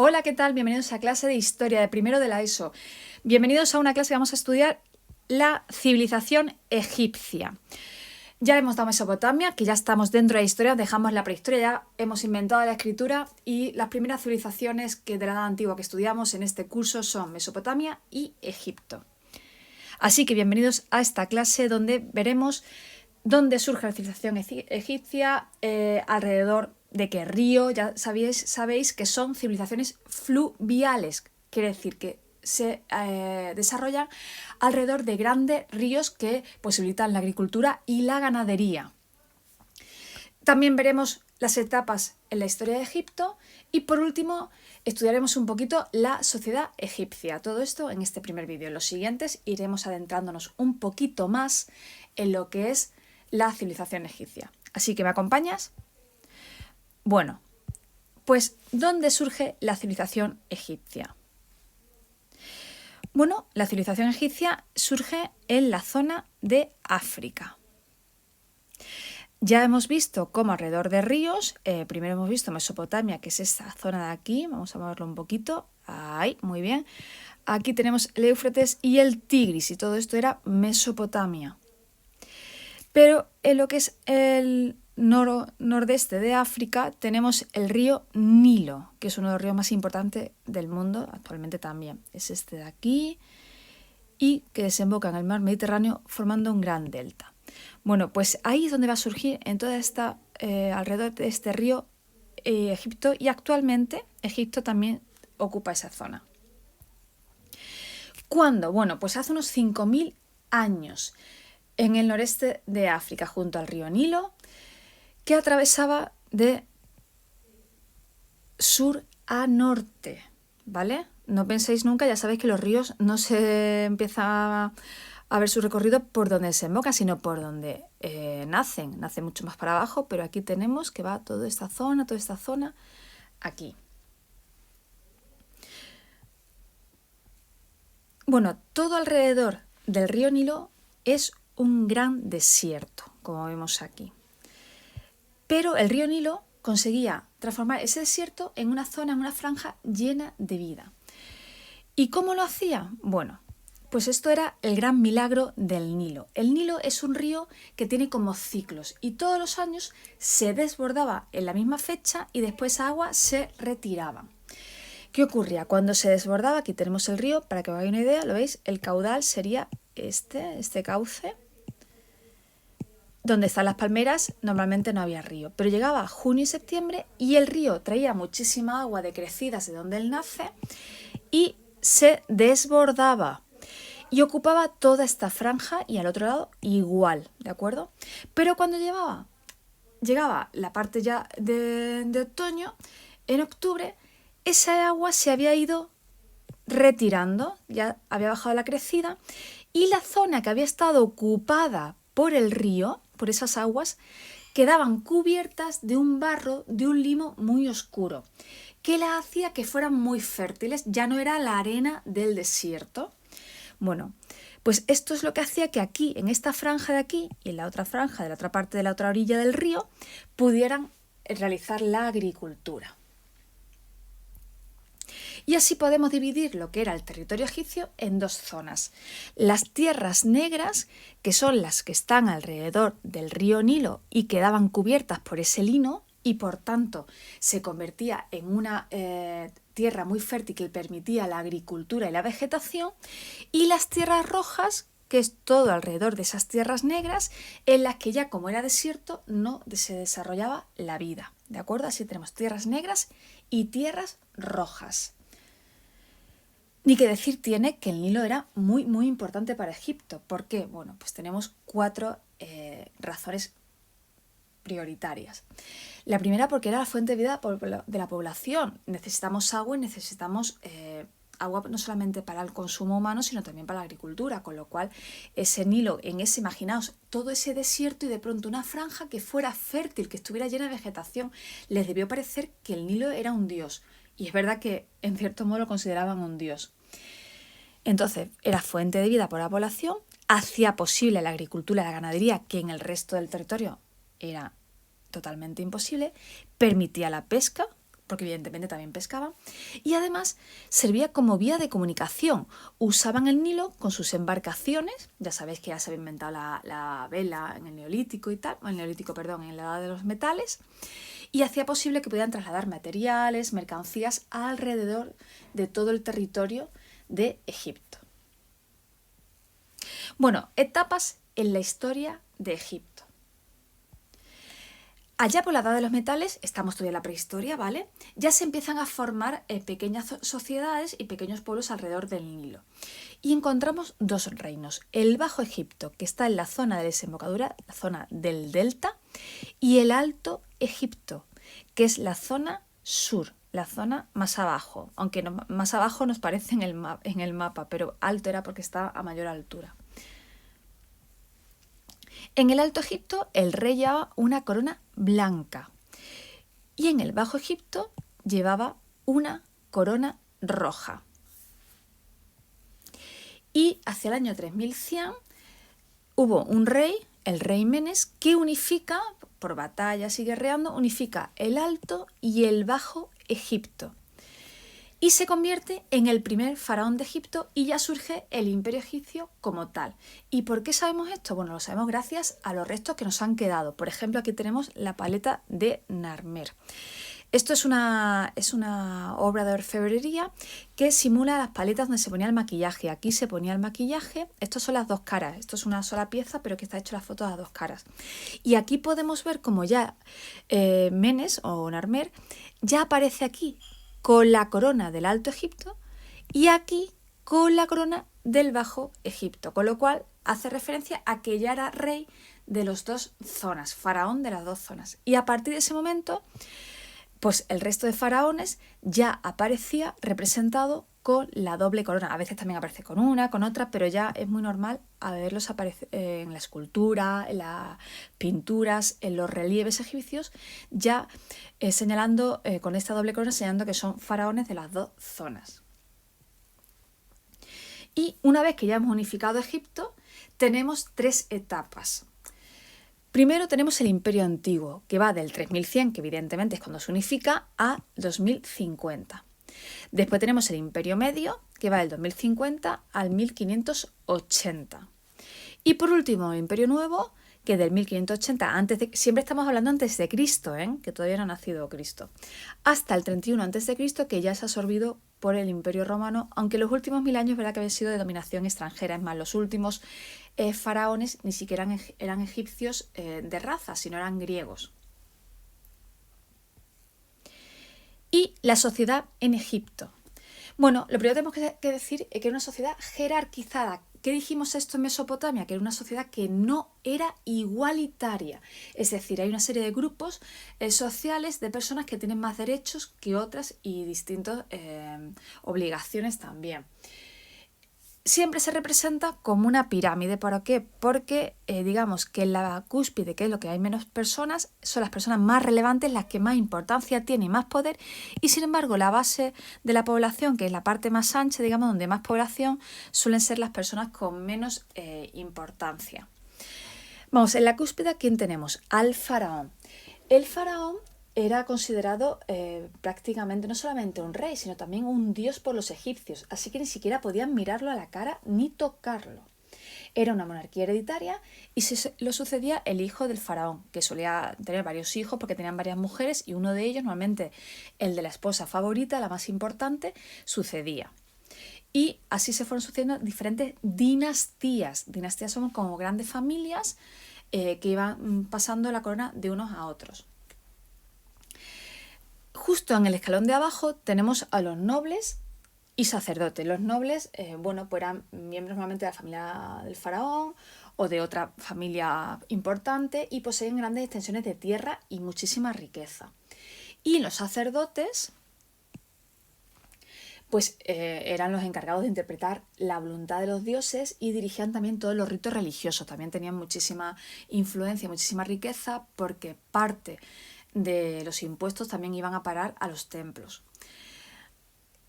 Hola, ¿qué tal? Bienvenidos a clase de Historia de primero de la ESO. Bienvenidos a una clase que vamos a estudiar la civilización egipcia. Ya hemos dado Mesopotamia, que ya estamos dentro de la historia, dejamos la prehistoria, ya hemos inventado la escritura y las primeras civilizaciones de la Edad Antigua que estudiamos en este curso son Mesopotamia y Egipto. Así que bienvenidos a esta clase donde veremos dónde surge la civilización egipcia, alrededor de qué río. Ya sabéis que son civilizaciones fluviales, quiere decir que se desarrollan alrededor de grandes ríos que posibilitan la agricultura y la ganadería. También veremos las etapas en la historia de Egipto y por último estudiaremos un poquito la sociedad egipcia. Todo esto en este primer vídeo. En los siguientes iremos adentrándonos un poquito más en lo que es la civilización egipcia. Así que ¿me acompañas? Bueno, pues ¿dónde surge la civilización egipcia? Bueno, la civilización egipcia surge en la zona de África. Ya hemos visto cómo alrededor de ríos, primero hemos visto Mesopotamia, que es esta zona de aquí, vamos a moverlo un poquito, ahí, muy bien. Aquí tenemos el Éufrates y el Tigris y todo esto era Mesopotamia. Pero en lo que es el nordeste de África tenemos el río Nilo, que es uno de los ríos más importantes del mundo actualmente también. Es este de aquí y que desemboca en el mar Mediterráneo formando un gran delta. Bueno, pues ahí es donde va a surgir en toda esta, alrededor de este río Egipto, y actualmente Egipto también ocupa esa zona. ¿Cuándo? Bueno, pues hace unos 5.000 años en el noreste de África, junto al río Nilo, que atravesaba de sur a norte, ¿vale? No penséis nunca, ya sabéis que los ríos no se empieza a ver su recorrido por donde desembocan, sino por donde nacen. Nacen mucho más para abajo, pero aquí tenemos que va toda esta zona, aquí. Bueno, todo alrededor del río Nilo es un gran desierto, como vemos aquí. Pero el río Nilo conseguía transformar ese desierto en una zona, en una franja llena de vida. ¿Y cómo lo hacía? Bueno, pues esto era el gran milagro del Nilo. El Nilo es un río que tiene como ciclos y todos los años se desbordaba en la misma fecha y después esa agua se retiraba. ¿Qué ocurría? Cuando se desbordaba, aquí tenemos el río, para que os hagáis una idea, ¿lo veis? El caudal sería este cauce. Donde están las palmeras normalmente no había río, pero llegaba junio y septiembre y el río traía muchísima agua decrecidas de donde él nace y se desbordaba y ocupaba toda esta franja y al otro lado igual, ¿de acuerdo? Pero cuando llegaba la parte ya de otoño, en octubre, esa agua se había ido retirando, ya había bajado la crecida y la zona que había estado ocupada por el río, por esas aguas, quedaban cubiertas de un barro, de un limo muy oscuro, que la hacía que fueran muy fértiles, ya no era la arena del desierto. Bueno, pues esto es lo que hacía que aquí, en esta franja de aquí y en la otra franja de la otra parte de la otra orilla del río, pudieran realizar la agricultura. Y así podemos dividir lo que era el territorio egipcio en dos zonas. Las tierras negras, que son las que están alrededor del río Nilo y quedaban cubiertas por ese lino y por tanto se convertía en una tierra muy fértil que permitía la agricultura y la vegetación, y las tierras rojas, que es todo alrededor de esas tierras negras, en las que ya como era desierto no se desarrollaba la vida, ¿de acuerdo? Así tenemos tierras negras y tierras rojas. Ni que decir tiene que el Nilo era muy, muy importante para Egipto. ¿Por qué? Bueno, pues tenemos 4 razones prioritarias. La primera, porque era la fuente de vida de la población. Necesitamos agua y necesitamos agua no solamente para el consumo humano, sino también para la agricultura, con lo cual ese Nilo, imaginaos, todo ese desierto y de pronto una franja que fuera fértil, que estuviera llena de vegetación, les debió parecer que el Nilo era un dios. Y es verdad que en cierto modo lo consideraban un dios. Entonces, era fuente de vida para la población, hacía posible la agricultura y la ganadería, que en el resto del territorio era totalmente imposible, permitía la pesca, porque evidentemente también pescaban, y además servía como vía de comunicación. Usaban el Nilo con sus embarcaciones, ya sabéis que ya se había inventado la vela en el Neolítico y tal, en la Edad de los Metales, y hacía posible que pudieran trasladar materiales, mercancías alrededor de todo el territorio de Egipto. Bueno, etapas en la historia de Egipto. Allá por la Edad de los Metales, estamos todavía en la prehistoria, ¿vale? Ya se empiezan a formar pequeñas sociedades y pequeños pueblos alrededor del Nilo. Y encontramos dos reinos, el Bajo Egipto, que está en la zona de desembocadura, la zona del delta, y el Alto Egipto, que es la zona sur, la zona más abajo, aunque más abajo nos parece en el mapa, pero alto era porque está a mayor altura. En el Alto Egipto el rey llevaba una corona blanca y en el Bajo Egipto llevaba una corona roja. Y hacia el año 3100 hubo un rey, el rey Menes, que unifica, por batallas y guerreando, unifica el Alto y el Bajo Egipto. Y se convierte en el primer faraón de Egipto y ya surge el Imperio Egipcio como tal. ¿Y por qué sabemos esto? Bueno, lo sabemos gracias a los restos que nos han quedado. Por ejemplo, aquí tenemos la paleta de Narmer. Esto es una obra de orfebrería que simula las paletas donde se ponía el maquillaje. Aquí se ponía el maquillaje. Estas son las dos caras. Esto es una sola pieza, pero que está hecho la foto de las dos caras. Y aquí podemos ver como ya Menes o Narmer ya aparece aquí con la corona del Alto Egipto y aquí con la corona del Bajo Egipto, con lo cual hace referencia a que ya era rey de las dos zonas, faraón de las dos zonas. Y a partir de ese momento, pues el resto de faraones ya aparecía representado con la doble corona. A veces también aparece con una, con otra, pero ya es muy normal a verlos aparecer en la escultura, en las pinturas, en los relieves egipcios, ya señalando con esta doble corona, señalando que son faraones de las dos zonas. Y una vez que ya hemos unificado Egipto, tenemos tres etapas. Primero tenemos el Imperio Antiguo, que va del 3100, que evidentemente es cuando se unifica, a 2050. Después tenemos el Imperio Medio, que va del 2050 al 1580. Y por último, el Imperio Nuevo, que del 1580, siempre estamos hablando antes de Cristo, que todavía no ha nacido Cristo, hasta el 31 a.C., que ya es absorbido por el Imperio Romano, aunque los últimos 1000 años verá que había sido de dominación extranjera. Es más, los últimos faraones ni siquiera eran egipcios de raza, sino eran griegos. Y la sociedad en Egipto. Bueno, lo primero que tenemos que decir es que era una sociedad jerarquizada. ¿Qué dijimos esto en Mesopotamia? Que era una sociedad que no era igualitaria. Es decir, hay una serie de grupos sociales de personas que tienen más derechos que otras y distintas obligaciones también. Siempre se representa como una pirámide. ¿Por qué? Porque digamos que en la cúspide, que es lo que hay menos personas, son las personas más relevantes, las que más importancia tienen y más poder, y sin embargo la base de la población, que es la parte más ancha, digamos, donde más población, suelen ser las personas con menos importancia. Vamos, en la cúspide, ¿quién tenemos? Al faraón. El faraón era considerado prácticamente no solamente un rey, sino también un dios por los egipcios, así que ni siquiera podían mirarlo a la cara ni tocarlo. Era una monarquía hereditaria y lo sucedía el hijo del faraón, que solía tener varios hijos porque tenían varias mujeres y uno de ellos, normalmente el de la esposa favorita, la más importante, sucedía. Y así se fueron sucediendo diferentes dinastías. Dinastías son como grandes familias que iban pasando la corona de unos a otros. Justo en el escalón de abajo tenemos a los nobles y sacerdotes. Los nobles, pues eran miembros normalmente de la familia del faraón o de otra familia importante y poseen grandes extensiones de tierra y muchísima riqueza. Y los sacerdotes, pues eran los encargados de interpretar la voluntad de los dioses y dirigían también todos los ritos religiosos. También tenían muchísima influencia, muchísima riqueza, porque parte de los impuestos también iban a parar a los templos.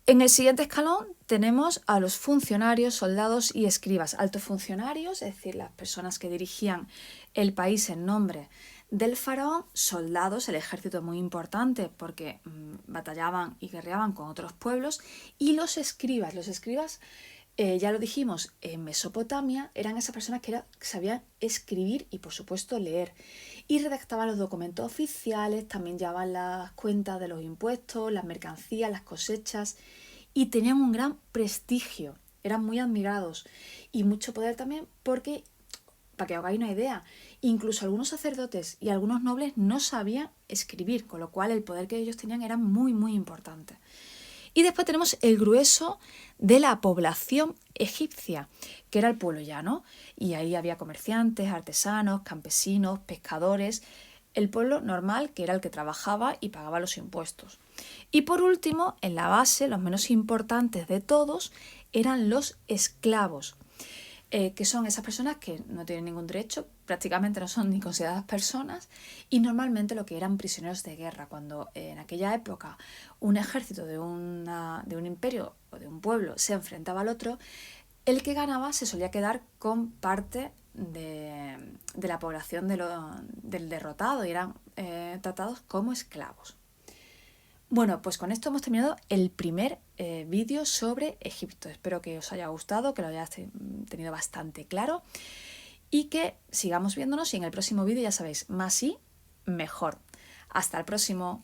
En el siguiente escalón tenemos a los funcionarios, soldados y escribas. Altos funcionarios, es decir, las personas que dirigían el país en nombre del faraón soldados, el ejército es muy importante porque batallaban y guerreaban con otros pueblos, y los escribas, ya lo dijimos, en Mesopotamia eran esas personas que sabían escribir y por supuesto leer, y redactaban los documentos oficiales, también llevaban las cuentas de los impuestos, las mercancías, las cosechas, y tenían un gran prestigio, eran muy admirados y mucho poder también porque, para que os hagáis una idea, incluso algunos sacerdotes y algunos nobles no sabían escribir, con lo cual el poder que ellos tenían era muy, muy importante. Y después tenemos el grueso de la población egipcia, que era el pueblo llano, y ahí había comerciantes, artesanos, campesinos, pescadores, el pueblo normal, que era el que trabajaba y pagaba los impuestos. Y por último, en la base, los menos importantes de todos, eran los esclavos, que son esas personas que no tienen ningún derecho, prácticamente no son ni consideradas personas, y normalmente lo que eran prisioneros de guerra. Cuando en aquella época un ejército de un imperio o de un pueblo se enfrentaba al otro, el que ganaba se solía quedar con parte de la población del derrotado, y eran tratados como esclavos. Bueno, pues con esto hemos terminado el primer vídeo sobre Egipto. Espero que os haya gustado, que lo hayáis tenido bastante claro y que sigamos viéndonos, y en el próximo vídeo ya sabéis, más y mejor. Hasta el próximo.